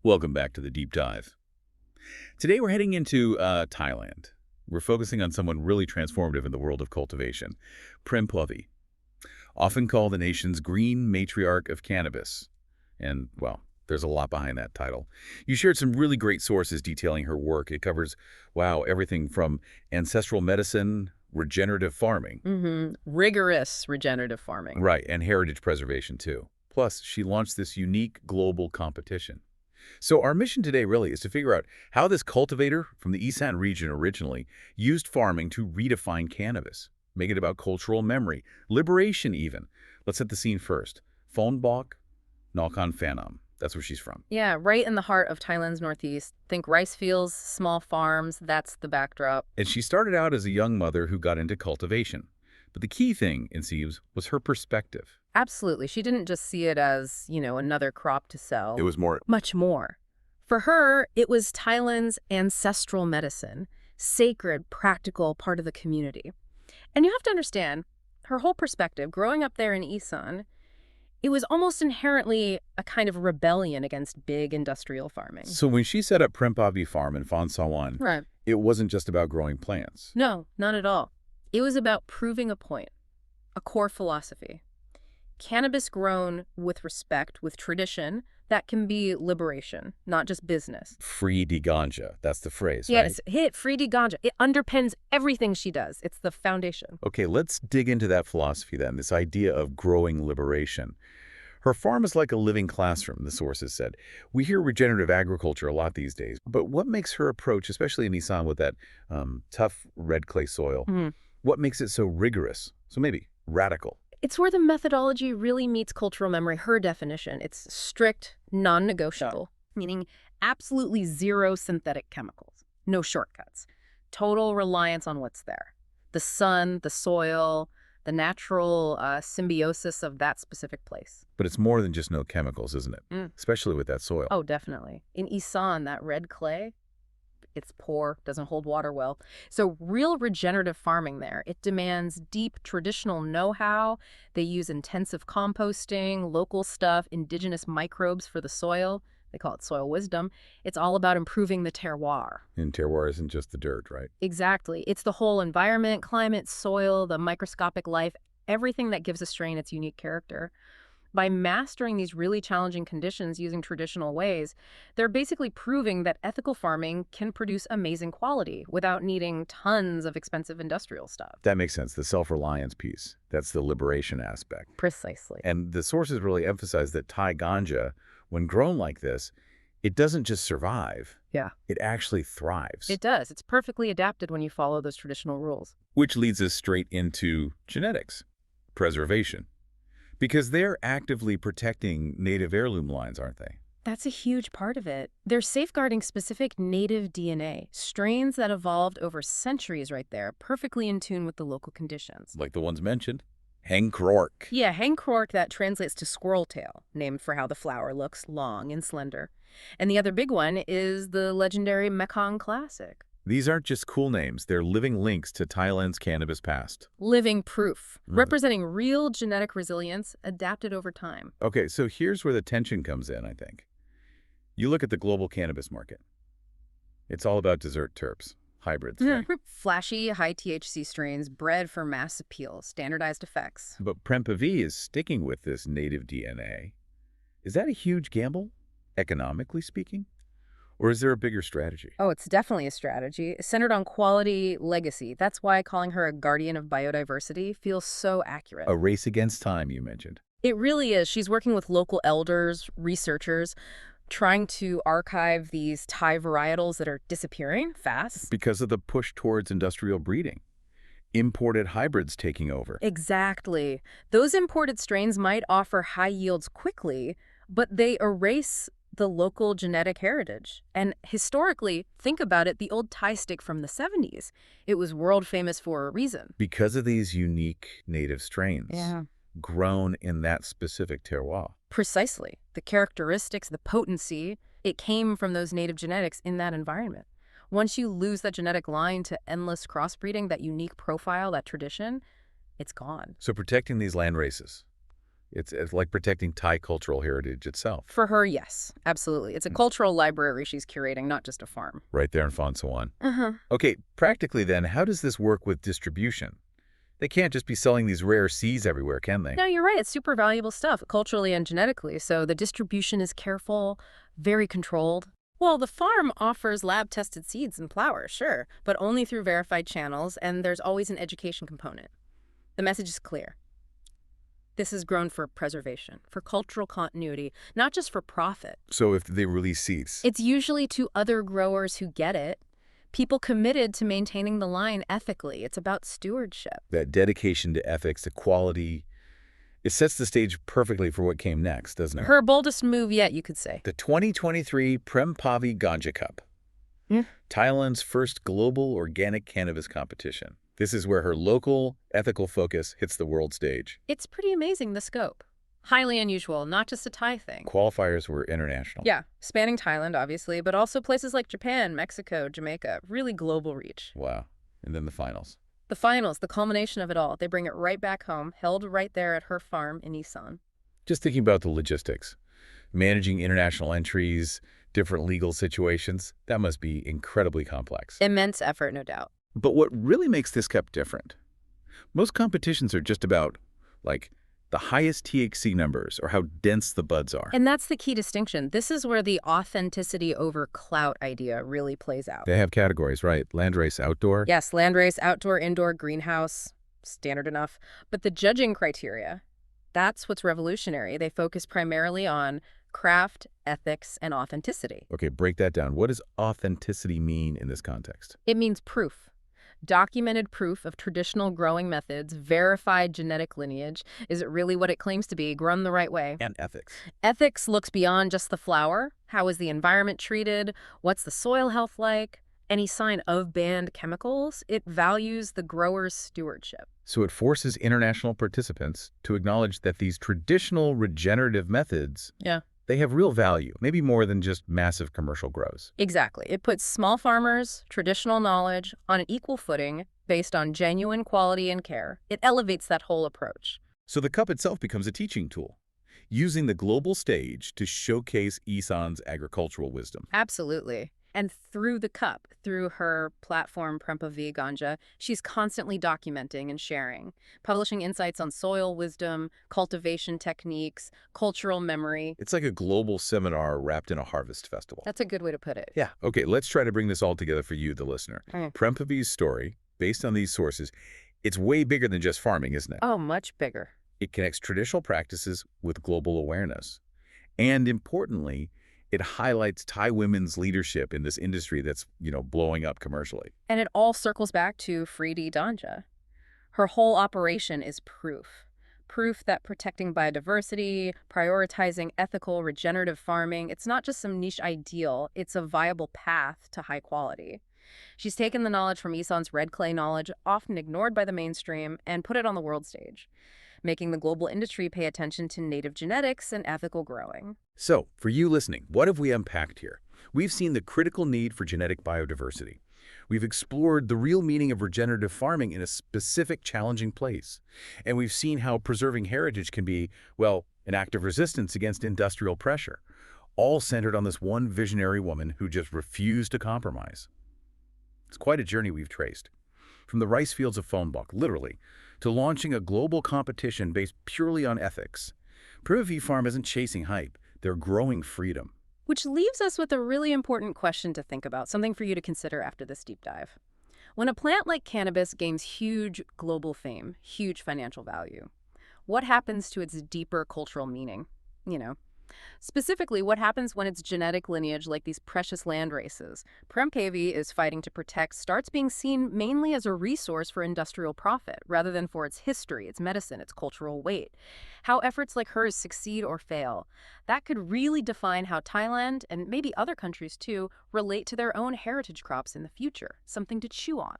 Welcome back to the Deep Dive. Today we're heading into Thailand. We're focusing on someone really transformative in the world of cultivation, Prempavee, often called the nation's green matriarch of cannabis. And, well, there's a lot behind that title. You shared some really great sources detailing her work. It covers, wow, everything from ancestral medicine, regenerative farming. Rigorous regenerative farming. Right, and heritage preservation, too. Plus, she launched this unique global competition. So our mission today really is to figure out how this cultivator from the Esaan region originally used farming to redefine cannabis, make it about cultural memory, liberation even. Let's set the scene first. Phon Sawan, Nakhon Phanom. That's where she's from. Yeah, right in the heart of Thailand's northeast. Think rice fields, small farms, that's the backdrop. And she started out as a young mother who got into cultivation. But the key thing, it seems, was her perspective. Absolutely. She didn't just see it as, another crop to sell. It was more. Much more. For her, it was Thailand's ancestral medicine, sacred, practical part of the community. And you have to understand, her whole perspective, growing up there in Esaan, it was almost inherently a kind of rebellion against big industrial farming. So when she set up Prempavee Farm in Phon Sawan, Right. It wasn't just about growing plants. No, not at all. It was about proving a point, a core philosophy. Cannabis grown with respect, with tradition, that can be liberation, not just business. Free de ganja, that's the phrase, Yes, right? free de ganja. It underpins everything she does. It's the foundation. Okay, let's dig into that philosophy then, this idea of growing liberation. Her farm is like a living classroom, the sources said. We hear regenerative agriculture a lot these days, but what makes her approach, especially in Esaan with that tough red clay soil, what makes it so rigorous, so maybe radical? It's where the methodology really meets cultural memory, her definition. It's strict, non-negotiable, meaning absolutely zero synthetic chemicals, no shortcuts, total reliance on what's there. The sun, the soil, the natural symbiosis of that specific place. But it's more than just no chemicals, isn't it? Especially with that soil. Oh, definitely. In Esaan, that red clay, it's poor, doesn't hold water well. So real regenerative farming there, it demands deep traditional know-how. They use intensive composting, local stuff, indigenous microbes for the soil. They call it soil wisdom. It's all about improving the terroir. And terroir isn't just the dirt, right? Exactly. It's the whole environment, climate, soil, the microscopic life, everything that gives a strain its unique character. By mastering these really challenging conditions using traditional ways, they're basically proving that ethical farming can produce amazing quality without needing tons of expensive industrial stuff. That makes sense. The self-reliance piece. That's the liberation aspect. Precisely. And the sources really emphasize that Thai ganja, when grown like this, it doesn't just survive. Yeah. It actually thrives. It does. It's perfectly adapted when you follow those traditional rules. Which leads us straight into genetics, preservation. Because they're actively protecting native heirloom lines, aren't they? That's a huge part of it. They're safeguarding specific native DNA, strains that evolved over centuries right there, perfectly in tune with the local conditions. Like the ones mentioned. Hang Krarork. Yeah, Hang Krarork, that translates to squirrel tail, named for how the flower looks, long and slender. And the other big one is the legendary Mekhong Classic. These aren't just cool names. They're living links to Thailand's cannabis past. Living proof, representing real genetic resilience adapted over time. Okay, so here's where the tension comes in, I think. You look at the global cannabis market. It's all about dessert terps, hybrids. Right? Flashy, high THC strains bred for mass appeal, standardized effects. But Prempavee is sticking with this native DNA. Is that a huge gamble, economically speaking? Or is there a bigger strategy? Oh, it's definitely a strategy, centered on quality, legacy. That's why calling her a guardian of biodiversity feels so accurate. A race against time, you mentioned. It really is. She's working with local elders, researchers, trying to archive these Thai varietals that are disappearing fast. Because of the push towards industrial breeding. Imported hybrids taking over. Exactly. Those imported strains might offer high yields quickly, but they erase the local genetic heritage. And historically, think about it, the old Thai stick from the 70s. It was world famous for a reason. Because of these unique native strains. Yeah. Grown in that specific terroir. Precisely. The characteristics, the potency, it came from those native genetics in that environment. Once you lose that genetic line to endless crossbreeding, that unique profile, that tradition, it's gone. So protecting these land races, It's like protecting Thai cultural heritage itself. For her, yes, absolutely. It's a cultural library she's curating, not just a farm. Right there in Phon Sawan. Uh-huh. Okay, practically then, how does this work with distribution? They can't just be selling these rare seeds everywhere, can they? No, you're right. It's super valuable stuff, culturally and genetically. So the distribution is careful, very controlled. Well, the farm offers lab-tested seeds and flowers, sure, but only through verified channels, and there's always an education component. The message is clear. This is grown for preservation, for cultural continuity, not just for profit. So if they release seeds, It's usually to other growers who get it, people committed to maintaining the line ethically. It's about stewardship. that dedication to ethics, to quality, it sets the stage perfectly for what came next, doesn't it? Her boldest move yet, you could say. The 2023 Prempavee Ganja Cup, Thailand's first global organic cannabis competition. This is where her local, ethical focus hits the world stage. It's pretty amazing, the scope. Highly unusual, not just a Thai thing. Qualifiers were international. Yeah, spanning Thailand, obviously, but also places like Japan, Mexico, Jamaica. Really global reach. Wow. And then the finals. The finals, the culmination of it all. They bring it right back home, held right there at her farm in Esaan. Just thinking about the logistics, managing international entries, different legal situations, that must be incredibly complex. Immense effort, no doubt. But what really makes this cup different? Most competitions are just about, like, the highest THC numbers or how dense the buds are. And that's the key distinction. This is where the authenticity over clout idea really plays out. They have categories, right? Landrace outdoor. Yes, landrace, outdoor, indoor, greenhouse, standard enough. But the judging criteria, that's what's revolutionary. They focus primarily on craft, ethics, and authenticity. Okay, break that down. What does authenticity mean in this context? It means proof. Documented proof of traditional growing methods, verified genetic lineage. Is it really what it claims to be, grown the right way? And ethics. Ethics looks beyond just the flower. How is the environment treated? What's the soil health like? Any sign of banned chemicals? It values the grower's stewardship. So it forces international participants to acknowledge that these traditional regenerative methods, they have real value, maybe more than just massive commercial grows. Exactly. It puts small farmers, traditional knowledge, on an equal footing based on genuine quality and care. It elevates that whole approach. So the cup itself becomes a teaching tool, using the global stage to showcase Esaan's agricultural wisdom. Absolutely. And through the cup, through her platform Prempavee Ganja, she's constantly documenting and sharing, publishing insights on soil wisdom, cultivation techniques, cultural memory. It's like a global seminar wrapped in a harvest festival. That's a good way to put it. Yeah. Okay, let's try to bring this all together for you, the listener. Prempavee's story, based on these sources, it's way bigger than just farming, isn't it? Oh, much bigger. It connects traditional practices with global awareness. And importantly, it highlights Thai women's leadership in this industry that's, blowing up commercially. And it all circles back to Freedie Danja. Her whole operation is proof. Proof that protecting biodiversity, prioritizing ethical regenerative farming, it's not just some niche ideal, it's a viable path to high quality. She's taken the knowledge from Esaan's red clay knowledge, often ignored by the mainstream, and put it on the world stage, making the global industry pay attention to native genetics and ethical growing. So, for you listening, what have we unpacked here? We've seen the critical need for genetic biodiversity. We've explored the real meaning of regenerative farming in a specific, challenging place. And we've seen how preserving heritage can be, well, an act of resistance against industrial pressure, all centered on this one visionary woman who just refused to compromise. It's quite a journey we've traced. From the rice fields of Phon, literally, to launching a global competition based purely on ethics. Prempavee Farm isn't chasing hype. They're growing freedom. Which leaves us with a really important question to think about, something for you to consider after this deep dive. When a plant like cannabis gains huge global fame, huge financial value, what happens to its deeper cultural meaning? Specifically, what happens when its genetic lineage, like these precious land races, Prempavee is fighting to protect, starts being seen mainly as a resource for industrial profit, rather than for its history, its medicine, its cultural weight. How efforts like hers succeed or fail, that could really define how Thailand, and maybe other countries too, relate to their own heritage crops in the future, something to chew on.